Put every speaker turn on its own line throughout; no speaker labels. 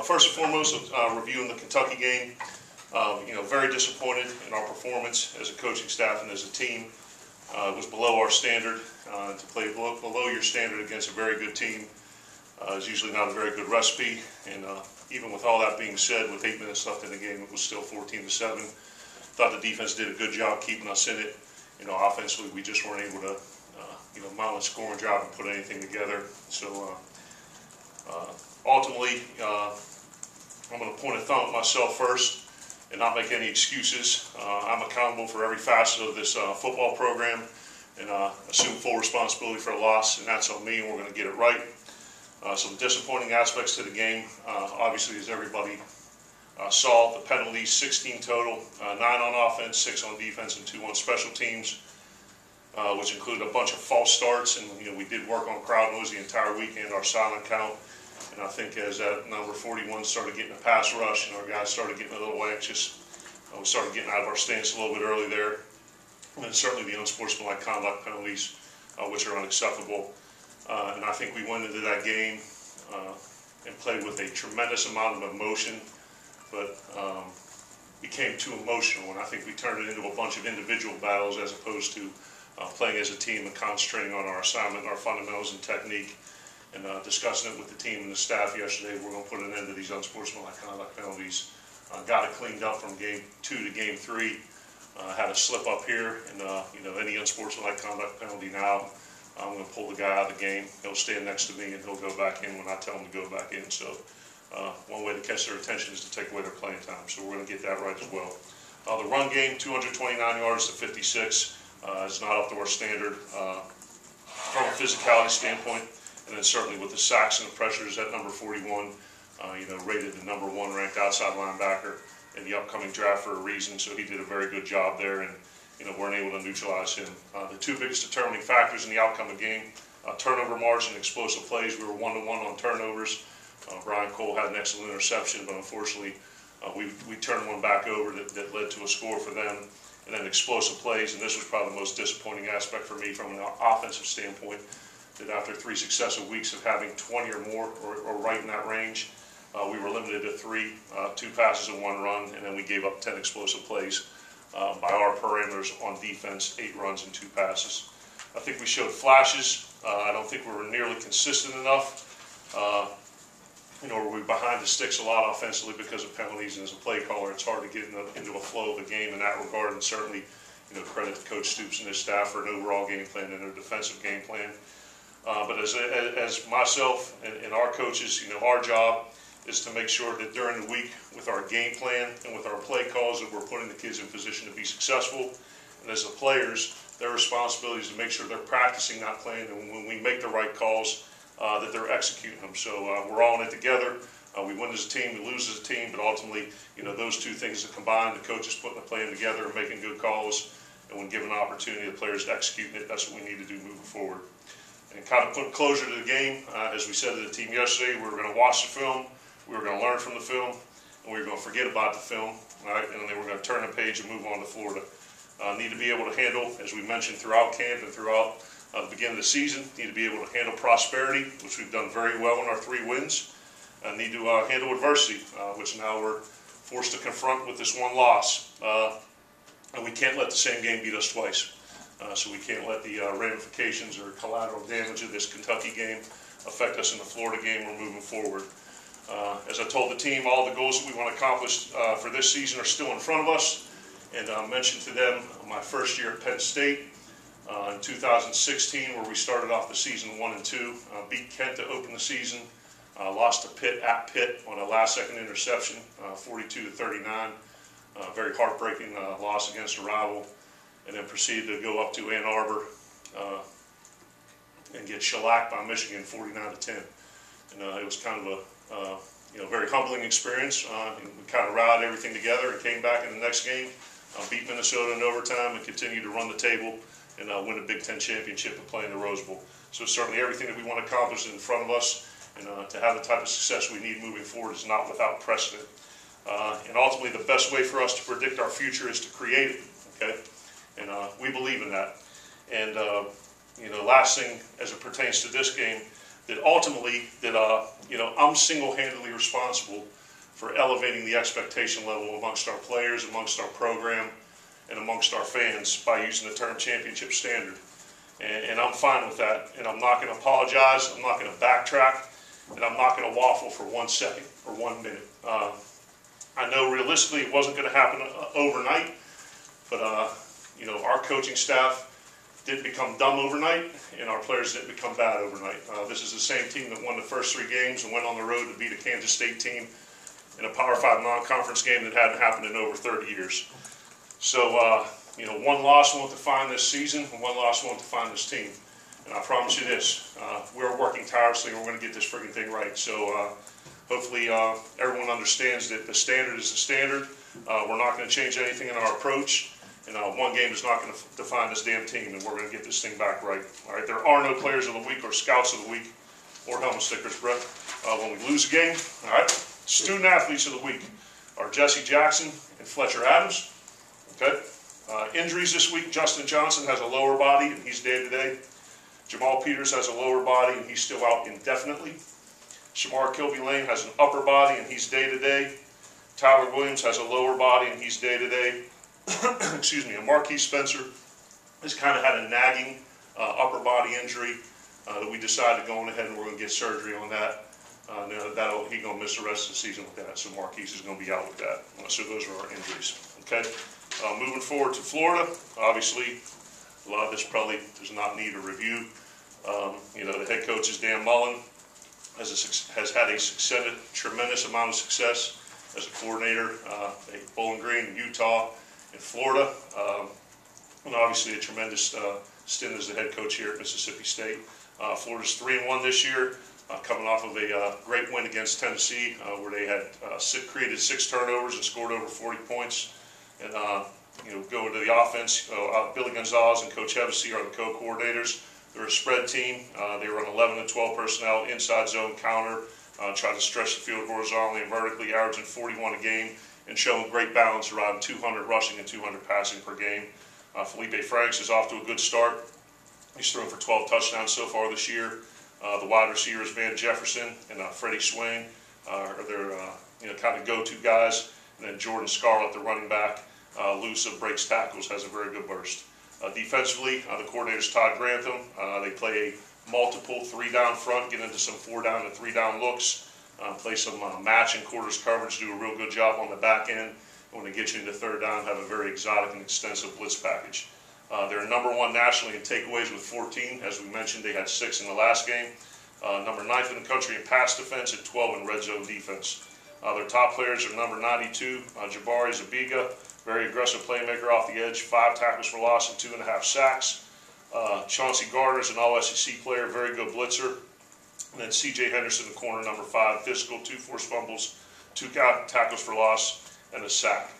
First and foremost, reviewing the Kentucky game. Very disappointed in our performance as a coaching staff and as a team. It was below our standard. To play below your standard against a very good team is usually not a very good recipe. And even with all that being said, with 8 minutes left in the game, it was still 14-7. Thought the defense did a good job keeping us in it. Offensively, we just weren't able to, mount a scoring job and put anything together. So ultimately, I'm going to point a thumb at myself first and not make any excuses. I'm accountable for every facet of this football program and assume full responsibility for a loss, and that's on me, and we're going to get it right. Some disappointing aspects to the game, obviously, as everybody saw, the penalties, 16 total, 9 on offense, 6 on defense, and 2 on special teams, which included a bunch of false starts, and we did work on crowd noise the entire weekend, our silent count. And I think as that number 41 started getting a pass rush and our guys started getting a little anxious, we started getting out of our stance a little bit early there. And then certainly the unsportsmanlike conduct penalties, which are unacceptable. And I think we went into that game and played with a tremendous amount of emotion, but became too emotional. And I think we turned it into a bunch of individual battles as opposed to playing as a team and concentrating on our assignment, our fundamentals and technique. And discussing it with the team and the staff yesterday, we're going to put an end to these unsportsmanlike conduct penalties. Got it cleaned up from game 2 to game 3. Had a slip up here, and any unsportsmanlike conduct penalty now, I'm going to pull the guy out of the game. He'll stand next to me, and he'll go back in when I tell him to go back in. So one way to catch their attention is to take away their playing time. So we're going to get that right as well. The run game, 229 yards to 56, is not up to our standard from a physicality standpoint. And then certainly with the sacks and the pressures at number 41, rated the number 1 ranked outside linebacker in the upcoming draft for a reason. So he did a very good job there, and weren't able to neutralize him. The 2 biggest determining factors in the outcome of the game: turnover margin, explosive plays. We were 1-1 on turnovers. Brian Cole had an excellent interception, but unfortunately we turned one back over that led to a score for them. And then explosive plays, and this was probably the most disappointing aspect for me from an offensive standpoint. That after 3 successive weeks of having 20 or more, or right in that range, we were limited to 3, 2 passes and 1 run, and then we gave up 10 explosive plays by our parameters on defense, 8 runs and 2 passes. I think we showed flashes. I don't think we were nearly consistent enough. We were behind the sticks a lot offensively because of penalties, and as a play caller, it's hard to get into a flow of the game in that regard, and certainly, credit to Coach Stoops and his staff for an overall game plan and a defensive game plan. But as myself and our coaches, our job is to make sure that during the week with our game plan and with our play calls that we're putting the kids in position to be successful. And as the players, their responsibility is to make sure they're practicing, not playing, and when we make the right calls, that they're executing them. So we're all in it together. We win as a team, we lose as a team, but ultimately, those 2 things are combined. The coaches putting the plan together and making good calls, and when given an opportunity, the players executing it. That's what we need to do moving forward. And kind of put closure to the game, as we said to the team yesterday, we were going to watch the film, we were going to learn from the film, and we were going to forget about the film, right? And then we're going to turn the page and move on to Florida. Need to be able to handle, as we mentioned throughout camp and throughout the beginning of the season, need to be able to handle prosperity, which we've done very well in our 3 wins. Need to handle adversity, which now we're forced to confront with this 1 loss. And we can't let the same game beat us twice. So we can't let the ramifications or collateral damage of this Kentucky game affect us in the Florida game. We're moving forward. As I told the team, all the goals that we want to accomplish for this season are still in front of us. And I mentioned to them my first year at Penn State in 2016, where we started off the season 1-2, beat Kent to open the season, lost to Pitt at Pitt on a last-second interception, 42-39. Very heartbreaking loss against a rival. And then proceeded to go up to Ann Arbor and get shellacked by Michigan 49-10. And it was kind of a very humbling experience. And we kind of rallied everything together and came back in the next game, beat Minnesota in overtime, and continued to run the table and win a Big Ten championship and play in the Rose Bowl. So certainly everything that we want to accomplish is in front of us, and to have the type of success we need moving forward is not without precedent. And ultimately, the best way for us to predict our future is to create it. Okay. And we believe in that. And last thing as it pertains to this game, that ultimately that I'm single-handedly responsible for elevating the expectation level amongst our players, amongst our program, and amongst our fans by using the term championship standard. And I'm fine with that. And I'm not going to apologize. I'm not going to backtrack. And I'm not going to waffle for 1 second or 1 minute. I know realistically it wasn't going to happen overnight, but our coaching staff didn't become dumb overnight, and our players didn't become bad overnight. This is the same team that won the first 3 games and went on the road to beat a Kansas State team in a Power 5 non-conference game that hadn't happened in over 30 years. So, one loss won't define this season, and one loss won't define this team. And I promise you this, we're working tirelessly, and we're going to get this friggin' thing right. So, hopefully everyone understands that the standard is the standard. We're not going to change anything in our approach. And one game is not going to define this damn team, and we're going to get this thing back right. All right, there are no players of the week or scouts of the week or helmet stickers, Brett, when we lose a game. All right, student athletes of the week are Jesse Jackson and Fletcher Adams. Okay, injuries this week, Justin Johnson has a lower body, and he's day-to-day. Jamal Peters has a lower body, and he's still out indefinitely. Shamar Kilby-Lane has an upper body, and he's day-to-day. Tyler Williams has a lower body, and he's day-to-day. Excuse me, and Marquise Spencer has kind of had a nagging upper body injury that we decided to go on ahead and we're going to get surgery on that. He's going to miss the rest of the season with that, so Marquise is going to be out with that. So those are our injuries. Okay, moving forward to Florida, obviously a lot of this probably does not need a review. The head coach is Dan Mullen, has had a tremendous amount of success as a coordinator at Bowling Green, Utah, in Florida, and obviously a tremendous stint as the head coach here at Mississippi State. Florida's 3-1 this year, coming off of a great win against Tennessee, where they had created 6 turnovers and scored over 40 points. And going to the offense, Billy Gonzalez and Coach Hevesy are the co-coordinators. They're a spread team. They run 11 and 12 personnel, inside zone counter, try to stretch the field horizontally and vertically, averaging 41 a game, and showing great balance around 200 rushing and 200 passing per game. Felipe Franks is off to a good start. He's thrown for 12 touchdowns so far this year. The wide receivers Van Jefferson and Freddie Swain are their kind of go-to guys. And then Jordan Scarlett, the running back, loose of breaks tackles, has a very good burst. Defensively, the coordinator's Todd Grantham. They play a multiple 3-down front, get into some 4-down and 3-down looks. Play some match and quarters coverage, do a real good job on the back end. When they get you into 3rd down, have a very exotic and extensive blitz package. They're number 1 nationally in takeaways with 14. As we mentioned, they had 6 in the last game. Number 9th in the country in pass defense and 12 in red zone defense. Their top players are number 92, Jabari Zabiga, very aggressive playmaker off the edge, 5 tackles for loss and 2.5 sacks. Chauncey Gardner's an all-SEC player, very good blitzer. And then C.J. Henderson, the corner, number 5, physical, 2 forced fumbles, 2 tackles for loss, and a sack.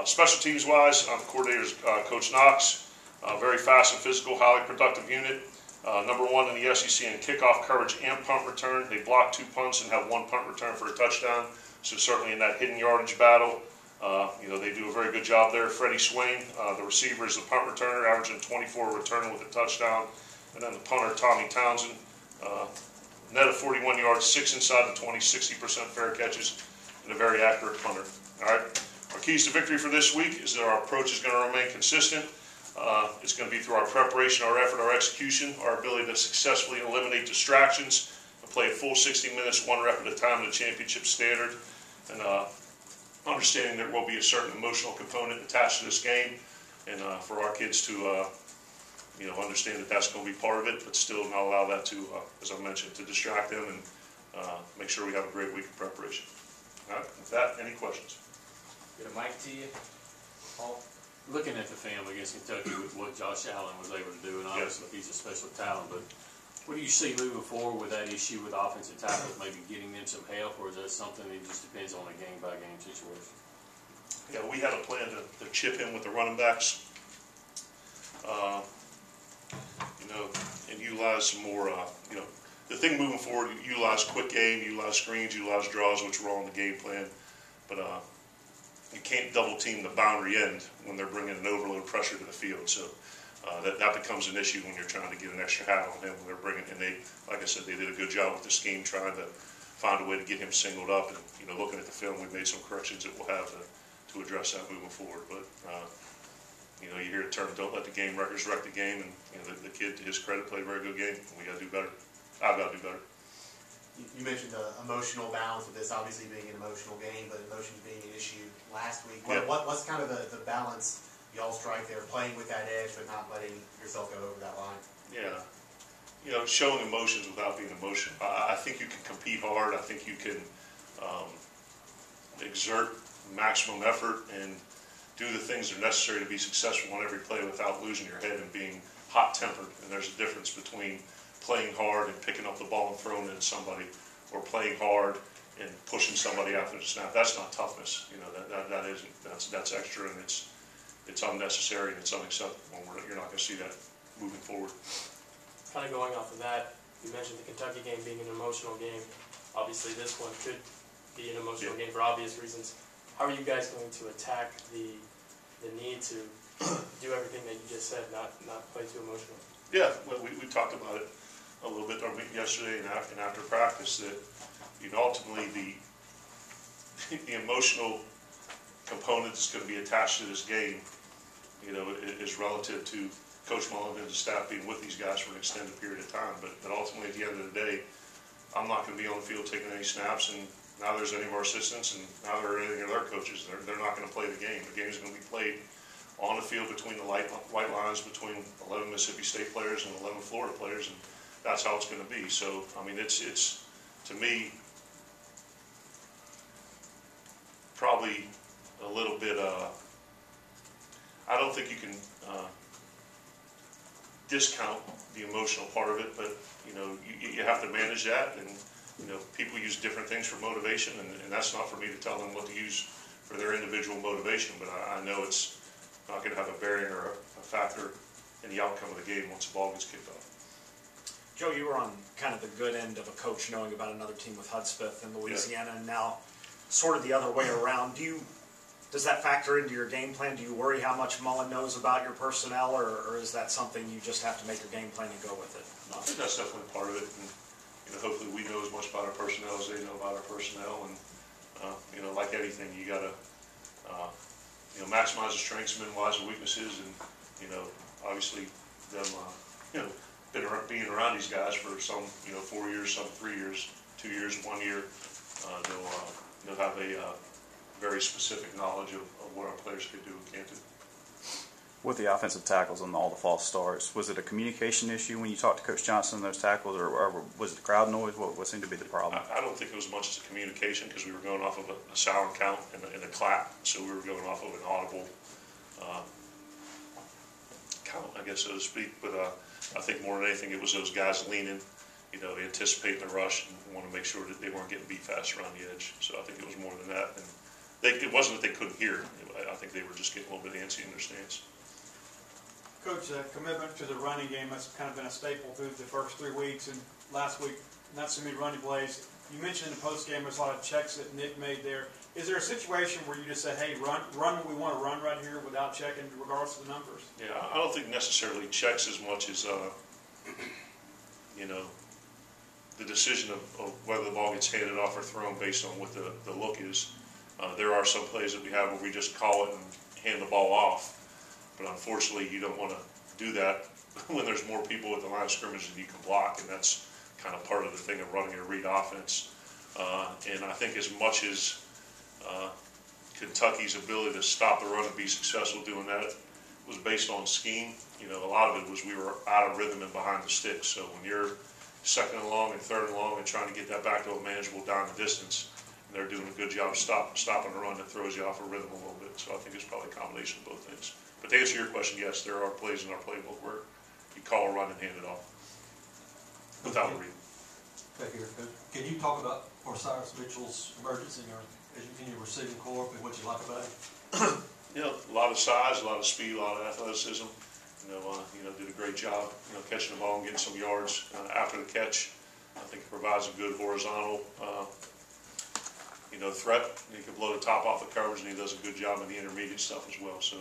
Special teams-wise, the coordinator's Coach Knox, very fast and physical, highly productive unit. Number 1 in the SEC in kickoff coverage and punt return. They block 2 punts and have 1 punt return for a touchdown. So certainly in that hidden yardage battle, they do a very good job there. Freddie Swain, the receiver, is the punt returner, averaging 24 returning with a touchdown. And then the punter, Tommy Townsend, net of 41 yards, 6 inside the 20, 60% fair catches, and a very accurate punter. All right. Our keys to victory for this week is that our approach is going to remain consistent. It's going to be through our preparation, our effort, our execution, our ability to successfully eliminate distractions, and play a full 60 minutes, 1 rep at a time in the championship standard, and understanding there will be a certain emotional component attached to this game, and for our kids to understand that that's going to be part of it, but still not allow that to, as I mentioned, to distract them, and make sure we have a great week of preparation. All right, with that, any questions?
Get a mic to you, Paul.
Looking at the film against Kentucky with what Josh Allen was able to do, and obviously he's a special talent, but what do you see moving forward with that issue with offensive tackles, maybe getting them some help, or is that something that just depends on a game-by-game situation?
Yeah, we had a plan to chip in with the running backs, and utilize some more, the thing moving forward, utilize quick game, utilize screens, utilize draws, which were all in the game plan, but you can't double team the boundary end when they're bringing an overload pressure to the field. So that becomes an issue when you're trying to get an extra hat on him when they're bringing. And they, like I said, they did a good job with the scheme, trying to find a way to get him singled up. And looking at the film, we made some corrections that we'll have to address that moving forward. But you hear the term, don't let the game records wreck the game. And the kid, to his credit, played a very good game. And we got to do better. I've got to do better.
You mentioned the emotional balance of this, obviously being an emotional game, but emotions being an issue last week.
Yeah.
What's kind of the balance y'all strike there, playing with that edge but not letting yourself go over that line?
Yeah. Showing emotions without being emotional. I think you can compete hard. I think you can exert maximum effort and do the things that are necessary to be successful on every play without losing your head and being hot-tempered. And there's a difference between playing hard and picking up the ball and throwing it at somebody, or playing hard and pushing somebody after the snap. That's not toughness. That isn't. That's extra, and it's unnecessary and it's unacceptable. You're not going to see that moving forward.
Kind of going off of that, you mentioned the Kentucky game being an emotional game. Obviously, this one could be an emotional game for obvious reasons. How are you guys going to attack the need to do everything that you just said, not play too emotional?
Yeah, well, we talked about it a little bit yesterday and after practice, that ultimately the emotional component that's going to be attached to this game, is relative to Coach Mullen and the staff being with these guys for an extended period of time. But ultimately, at the end of the day, I'm not going to be on the field taking any snaps, and now there's any of our assistants, and now there are any of their coaches. They're not going to play the game. The game is going to be played on the field between the white lines between 11 Mississippi State players and 11 Florida players, and that's how it's going to be. So, I mean, it's to me probably a little bit. I don't think you can discount the emotional part of it, but you have to manage that, and people use different things for motivation, and that's not for me to tell them what to use for their individual motivation. But I know it's not going to have a bearing or a factor in the outcome of the game once the ball gets kicked off.
Joe, you were on kind of the good end of a coach knowing about another team with Hudspeth in Louisiana, and now sort of the other way around. Does that factor into your game plan? Do you worry how much Mullen knows about your personnel, or is that something you just have to make your game plan and go with it?
No, I think that's definitely part of it, and hopefully we know as much about our personnel as they know about our personnel, and like anything, you got to maximize the strengths, minimize the weaknesses, and obviously them being around these guys for some 4 years, some 3 years, 2 years, 1 year, they'll have a very specific knowledge of what our players can do and can't do.
With the offensive tackles and all the false starts, was it a communication issue when you talked to Coach Johnson on those tackles, or was it the crowd noise? What seemed to be the problem?
I don't think it was as much as a communication, because we were going off of a sound count and a clap, so we were going off of an audible count, I guess, so to speak. But I think more than anything, it was those guys leaning, anticipating the rush and want to make sure that they weren't getting beat fast around the edge. So I think it was more than that. And it wasn't that they couldn't hear. I think they were just getting a little bit antsy in their stance.
Coach, commitment to the running game has kind of been a staple through the first 3 weeks, and last week, not so many running plays. You mentioned in the post game there's a lot of checks that Nick made there. Is there a situation where you just say, hey, run what we want to run right here without checking regardless of the numbers?
Yeah, I don't think necessarily checks as much as, the decision of whether the ball gets handed off or thrown based on what the look is. There are some plays that we have where we just call it and hand the ball off. But unfortunately, you don't want to do that when there's more people at the line of scrimmage than you can block, and that's kind of part of the thing of running a read offense. And I think as much as Kentucky's ability to stop the run and be successful doing that was based on scheme, a lot of it was we were out of rhythm and behind the sticks. So when you're second and long and third and long and trying to get that back to a manageable down the distance, and they're doing a good job of stopping the run that throws you off a rhythm a little bit. So I think it's probably a combination of both things. But to answer your question, yes, there are plays in our playbook where you call a run and hand it off without a read.
Back here, Coach. Can you talk about Osiris Mitchell's emergence in your receiving corps and what you like about him?
A lot of size, a lot of speed, a lot of athleticism. Did a great job, catching the ball and getting some yards after the catch. I think it provides a good horizontal, threat. He can blow the top off the coverage, and he does a good job in the intermediate stuff as well. So,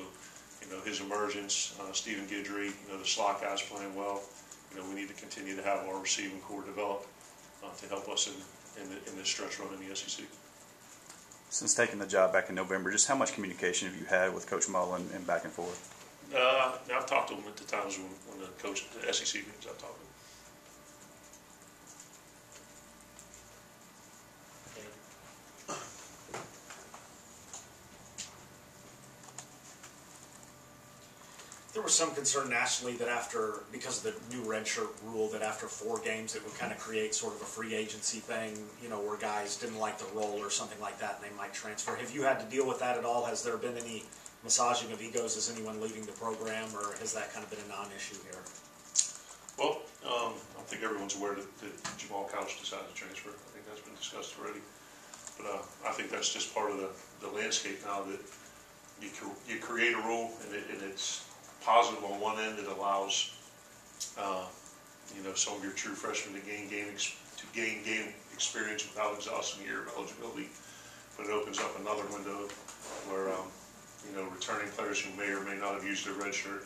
his emergence, Stephen Guidry, the slot guys playing well. We need to continue to have our receiving core develop to help us in this stretch run in the SEC.
Since taking the job back in November, just how much communication have you had with Coach Mullen and back and forth?
I've talked to him at the times when the SEC meetings I've talked to him.
There was some concern nationally that because of the new redshirt rule, that after 4 games it would kind of create sort of a free agency thing, where guys didn't like the role or something like that and they might transfer. Have you had to deal with that at all? Has there been any massaging of egos? Is anyone leaving the program, or has that kind of been a non-issue here?
Well, I think everyone's aware that Jamal Couch decided to transfer. I think that's been discussed already. But I think that's just part of the landscape now, that you create a rule and it's positive on one end. It allows some of your true freshmen to gain game experience without exhausting your eligibility. But it opens up another window where returning players who may or may not have used their red shirt,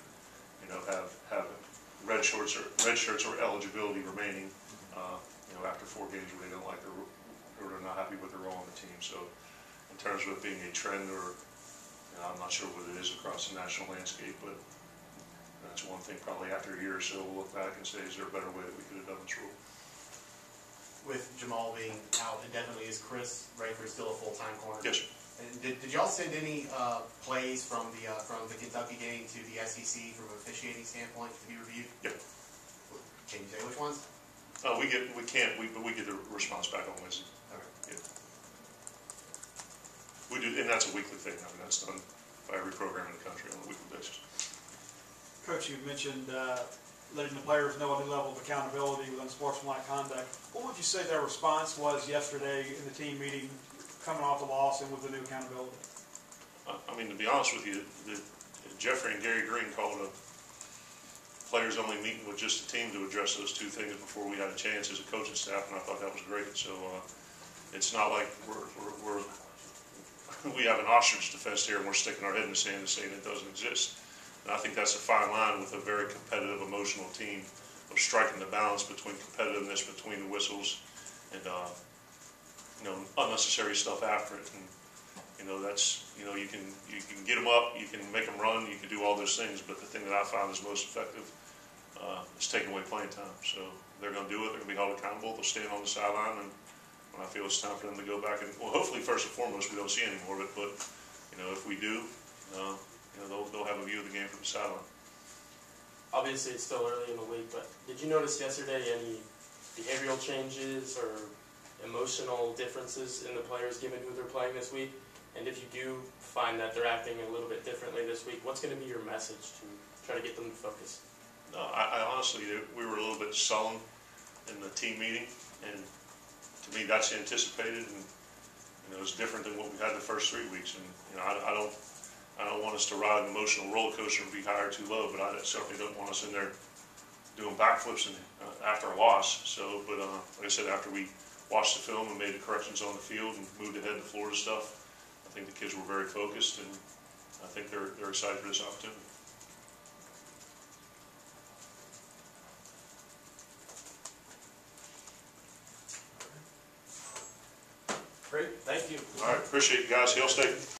have red shirts or eligibility remaining. After 4 games where they don't like or they're not happy with their role on the team. So in terms of it being a trend, or I'm not sure what it is across the national landscape, but that's one thing probably after a year or so we'll look back and say, is there a better way that we could have done this rule?
With Jamal being out indefinitely, is Chris Rayford still a full-time corner?
Yes, sir.
And did y'all send any plays from the Kentucky game to the SEC from an officiating standpoint to be reviewed?
Yep.
Can you say which ones?
We get the response back on Wednesday.
Okay.
Yeah. We do, and that's a weekly thing. That's done by every program in the country on a weekly basis.
Coach, you mentioned letting the players know a new level of accountability with unsportsmanlike conduct. What would you say their response was yesterday in the team meeting, coming off the loss and with the new accountability?
To be honest with you, Jeffrey and Gary Green called a players-only meeting with just the team to address those 2 things before we had a chance as a coaching staff, and I thought that was great. So it's not like we have an ostrich defense here and we're sticking our head in the sand and saying it doesn't exist. And I think that's a fine line with a very competitive, emotional team, of striking the balance between competitiveness, between the whistles, and unnecessary stuff after it. And that's you can get them up, you can make them run, you can do all those things. But the thing that I found is most effective is taking away playing time. So they're going to do it. They're going to be held accountable. They'll stand on the sideline, and when I feel it's time for them to go back and, well, hopefully first and foremost we don't see any more of it. But if we do. They'll have a view of the game from the sideline.
Obviously, it's still early in the week, but did you notice yesterday any behavioral changes or emotional differences in the players given who they're playing this week? And if you do find that they're acting a little bit differently this week, what's going to be your message to try to get them to focus?
No, I honestly, we were a little bit sullen in the team meeting, and to me that's anticipated, and it's different than what we had the first 3 weeks. And I don't want us to ride an emotional roller coaster and be high or too low, but I certainly don't want us in there doing backflips after a loss. So, but like I said, after we watched the film and made the corrections on the field and moved ahead to Florida stuff, I think the kids were very focused, and I think they're excited for this opportunity.
Great, thank you.
All right, appreciate you guys. Hail State.